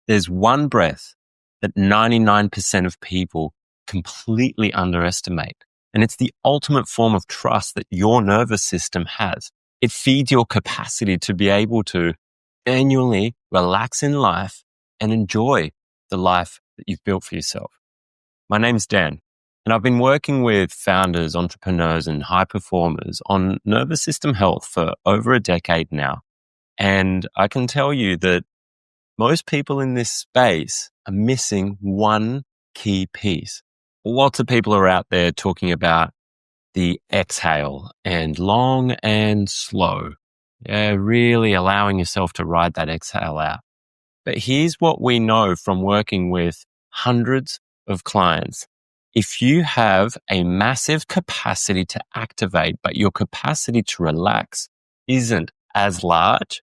There's one breath that 99% of people completely underestimate. And it's the ultimate form of trust that your nervous system has. It feeds your capacity to be able to genuinely relax in life and enjoy the life that you've built for yourself. My name's Dan, and I've been working with founders, entrepreneurs, and high performers on nervous system health for over a decade now. And I can tell you that most people in this space are missing one key piece. Lots of people are out there talking about the exhale and long and slow. Yeah, really allowing yourself to ride that exhale out. But here's what we know from working with hundreds of clients. If you have a massive capacity to activate, but your capacity to relax isn't as large,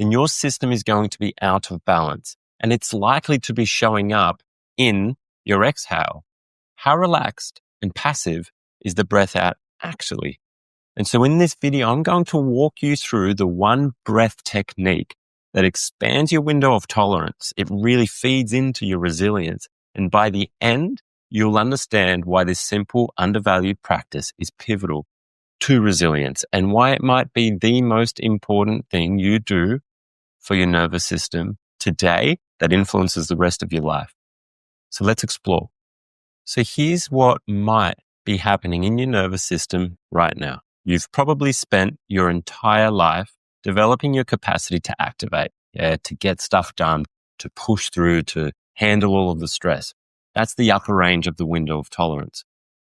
then your system is going to be out of balance. And it's likely to be showing up in your exhale. How relaxed and passive is the breath out actually? And so in this video, I'm going to walk you through the one breath technique that expands your window of tolerance. It really feeds into your resilience. And by the end, you'll understand why this simple, undervalued practice is pivotal to resilience and why it might be the most important thing you do for your nervous system today that influences the rest of your life. So let's explore. So here's what might be happening in your nervous system right now. You've probably spent your entire life developing your capacity to activate, to get stuff done, to push through, to handle all of the stress. That's the upper range of the window of tolerance.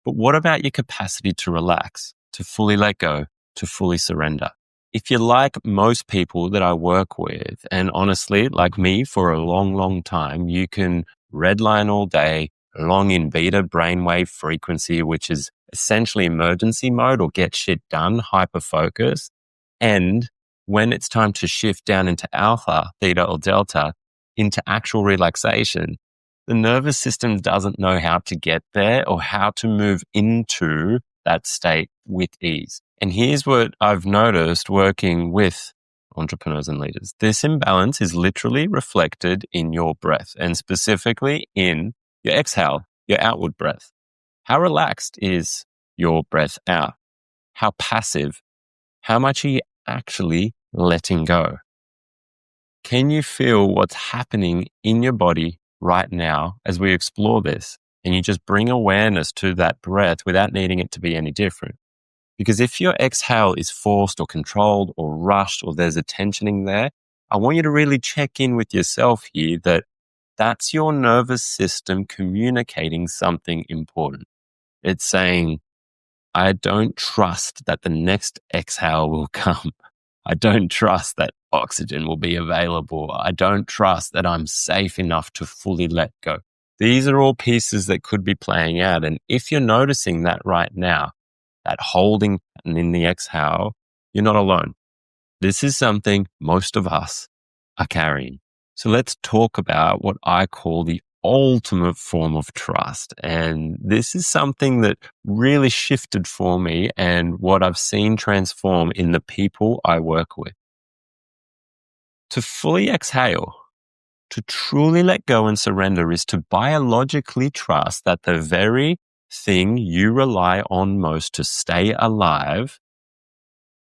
But what about your capacity to relax, to fully let go, to fully surrender? If you're like most people that I work with, and honestly, like me for a long, long time, you can redline all day, long in beta brainwave frequency, which is essentially emergency mode or get shit done, hyper focus. And when it's time to shift down into alpha, theta, or delta, into actual relaxation, the nervous system doesn't know how to get there or how to move into that state with ease. And here's what I've noticed working with entrepreneurs and leaders. This imbalance is literally reflected in your breath and specifically in your exhale, your outward breath. How relaxed is your breath out? How passive? How much are you actually letting go? Can you feel what's happening in your body right now as we explore this? And you just bring awareness to that breath without needing it to be any different. Because if your exhale is forced or controlled or rushed or there's a tensioning there, I want you to really check in with yourself here that that's your nervous system communicating something important. It's saying, I don't trust that the next exhale will come. I don't trust that oxygen will be available. I don't trust that I'm safe enough to fully let go. These are all pieces that could be playing out. And if you're noticing that right now, that holding and in the exhale, you're not alone. This is something most of us are carrying. So let's talk about what I call the ultimate form of trust. And this is something that really shifted for me and what I've seen transform in the people I work with. To fully exhale, to truly let go and surrender is to biologically trust that the very thing you rely on most to stay alive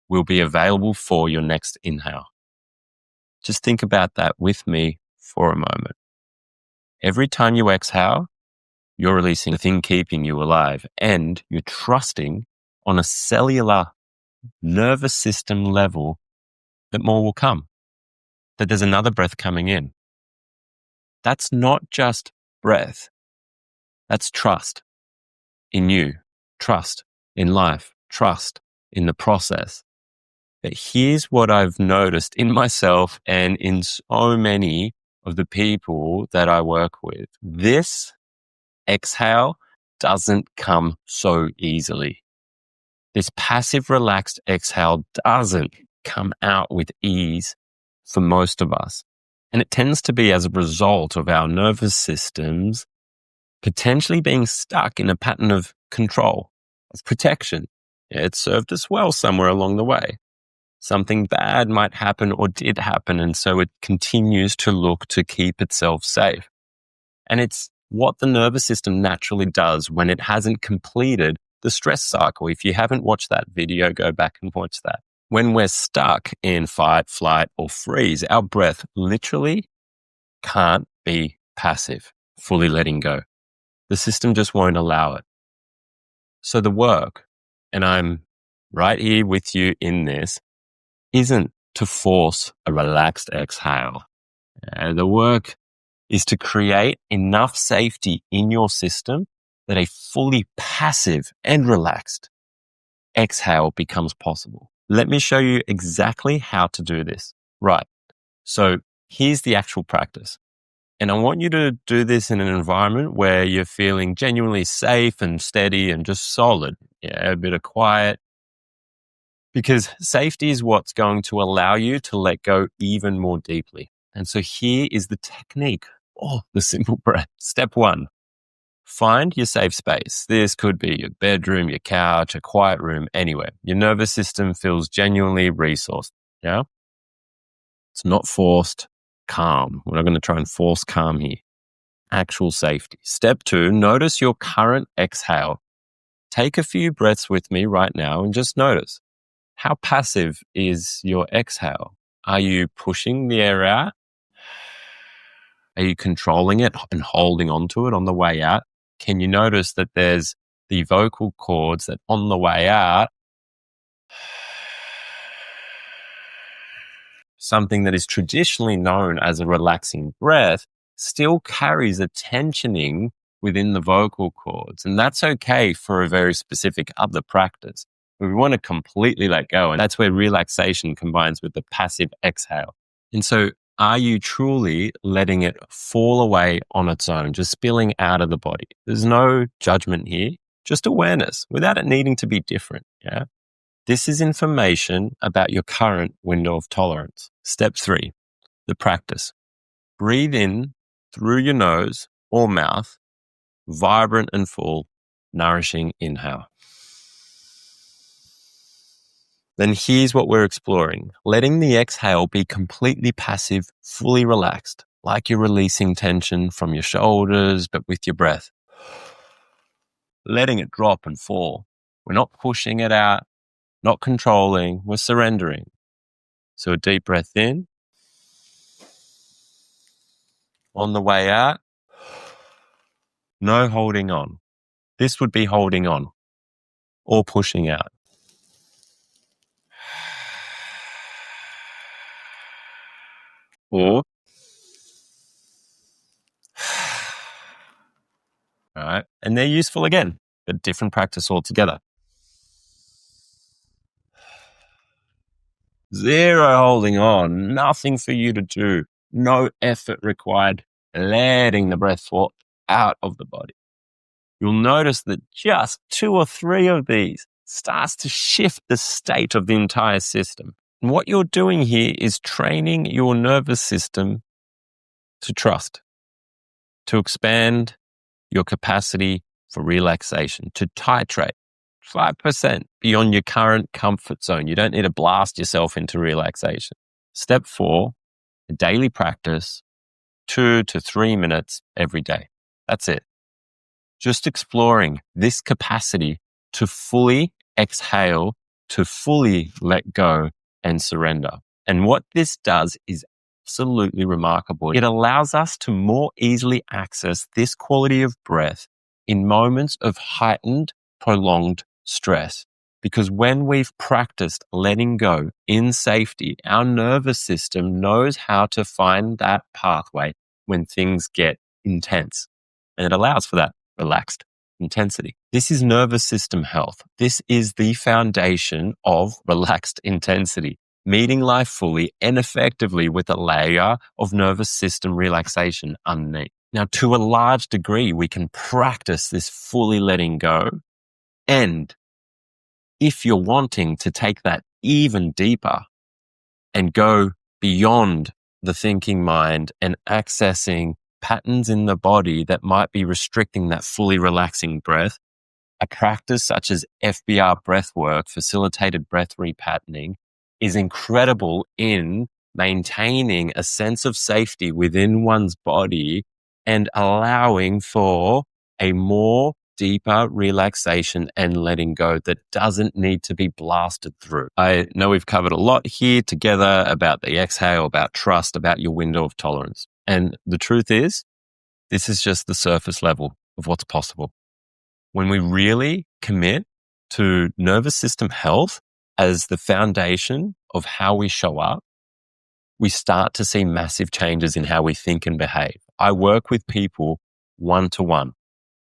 will be available for your next inhale. Just think about that with me for a moment. Every time you exhale, you're releasing the thing keeping you alive and you're trusting on a cellular nervous system level that more will come, that there's another breath coming in. That's not just breath. That's trust in you, trust in life, trust in the process. But here's what I've noticed in myself and in so many of the people that I work with. This exhale doesn't come so easily. This passive, relaxed exhale doesn't come out with ease for most of us. And it tends to be as a result of our nervous systems potentially being stuck in a pattern of control, of protection. It served us well somewhere along the way. Something bad might happen or did happen, and so it continues to look to keep itself safe. And it's what the nervous system naturally does when it hasn't completed the stress cycle. If you haven't watched that video, go back and watch that. When we're stuck in fight, flight, or freeze, our breath literally can't be passive, fully letting go. The system just won't allow it. So the work, and I'm right here with you in this, isn't to force a relaxed exhale. The work is to create enough safety in your system that a fully passive and relaxed exhale becomes possible. Let me show you exactly how to do this. Right. So here's the actual practice. And I want you to do this in an environment where you're feeling genuinely safe and steady and just solid. Yeah, a bit of quiet. Because safety is what's going to allow you to let go even more deeply. And so here is the technique. The simple breath. Step 1, find your safe space. This could be your bedroom, your couch, a quiet room, anywhere. Your nervous system feels genuinely resourced. Yeah. It's not forced, calm. We're not going to try and force calm here. Actual safety. Step 2, notice your current exhale. Take a few breaths with me right now and just notice. How passive is your exhale? Are you pushing the air out? Are you controlling it and holding onto it on the way out? Can you notice that there's the vocal cords that on the way out, something that is traditionally known as a relaxing breath still carries a tensioning within the vocal cords. And that's okay for a very specific other practice. We want to completely let go. And that's where relaxation combines with the passive exhale. And so are you truly letting it fall away on its own, just spilling out of the body? There's no judgment here, just awareness without it needing to be different. Yeah. This is information about your current window of tolerance. Step 3, the practice. Breathe in through your nose or mouth, vibrant and full, nourishing inhale. Then here's what we're exploring. Letting the exhale be completely passive, fully relaxed, like you're releasing tension from your shoulders, but with your breath. Letting it drop and fall. We're not pushing it out, not controlling, we're surrendering. So a deep breath in. On the way out, no holding on. This would be holding on or pushing out. Or, all right, and they're useful again, but different practice altogether. Zero holding on, nothing for you to do, no effort required, letting the breath fall out of the body. You'll notice that just 2 or 3 of these starts to shift the state of the entire system. And what you're doing here is training your nervous system to trust, to expand your capacity for relaxation, to titrate 5% beyond your current comfort zone. You don't need to blast yourself into relaxation. Step 4, a daily practice, 2 to 3 minutes every day. That's it. Just exploring this capacity to fully exhale, to fully let go and surrender. And what this does is absolutely remarkable. It allows us to more easily access this quality of breath in moments of heightened, prolonged stress. Because when we've practiced letting go in safety, our nervous system knows how to find that pathway when things get intense. And it allows for that relaxed intensity. This is nervous system health. This is the foundation of relaxed intensity, meeting life fully and effectively with a layer of nervous system relaxation underneath. Now, to a large degree, we can practice this fully letting go. And if you're wanting to take that even deeper and go beyond the thinking mind and accessing patterns in the body that might be restricting that fully relaxing breath, a practice such as FBR breath work, facilitated breath repatterning, is incredible in maintaining a sense of safety within one's body and allowing for a more deeper relaxation and letting go that doesn't need to be blasted through. I know we've covered a lot here together about the exhale, about trust, about your window of tolerance. And the truth is, this is just the surface level of what's possible. When we really commit to nervous system health as the foundation of how we show up, we start to see massive changes in how we think and behave. I work with people one-to-one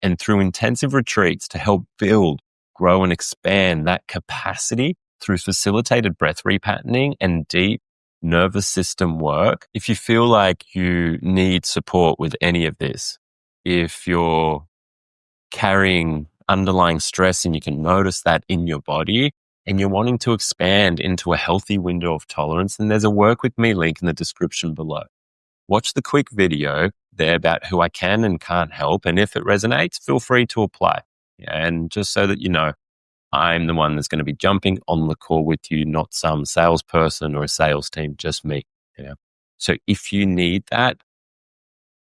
and through intensive retreats to help build, grow, and expand that capacity through facilitated breath repatterning and deep nervous system work. If you feel like you need support with any of this, if you're carrying underlying stress and you can notice that in your body and you're wanting to expand into a healthy window of tolerance, then there's a work with me link in the description below. Watch the quick video there about who I can and can't help. And if it resonates, feel free to apply. And just so that you know, I'm the one that's going to be jumping on the call with you, not some salesperson or a sales team, just me. So if you need that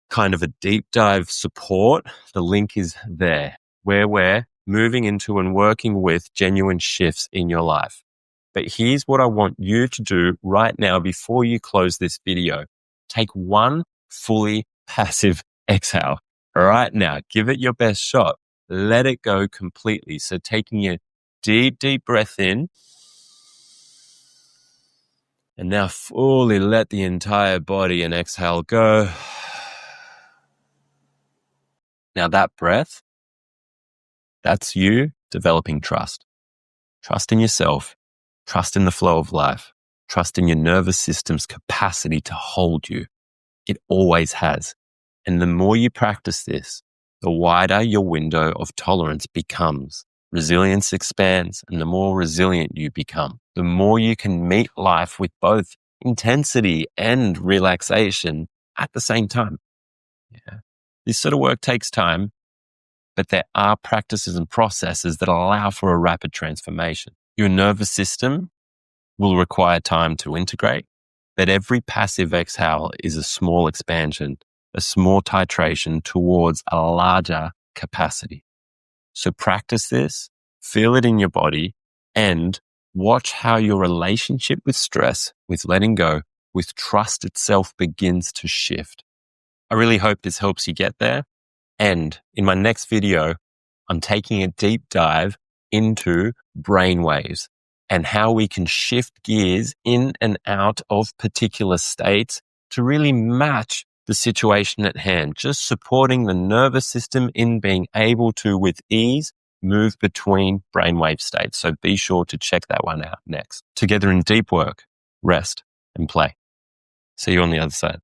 kind of a deep dive support, the link is there where we're moving into and working with genuine shifts in your life. But here's what I want you to do right now before you close this video. Take one fully passive exhale right now. Give it your best shot. Let it go completely. So taking a deep, deep breath in. And now fully let the entire body and exhale go. Now that breath, that's you developing trust. Trust in yourself. Trust in the flow of life. Trust in your nervous system's capacity to hold you. It always has. And the more you practice this, the wider your window of tolerance becomes. Resilience expands, and the more resilient you become, the more you can meet life with both intensity and relaxation at the same time. This sort of work takes time, but there are practices and processes that allow for a rapid transformation. Your nervous system will require time to integrate, but every passive exhale is a small expansion, a small titration towards a larger capacity. So practice this, feel it in your body, and watch how your relationship with stress, with letting go, with trust itself begins to shift. I really hope this helps you get there. And in my next video, I'm taking a deep dive into brainwaves and how we can shift gears in and out of particular states to really match the situation at hand, just supporting the nervous system in being able to, with ease, move between brainwave states. So be sure to check that one out next. Together in deep work, rest, and play. See you on the other side.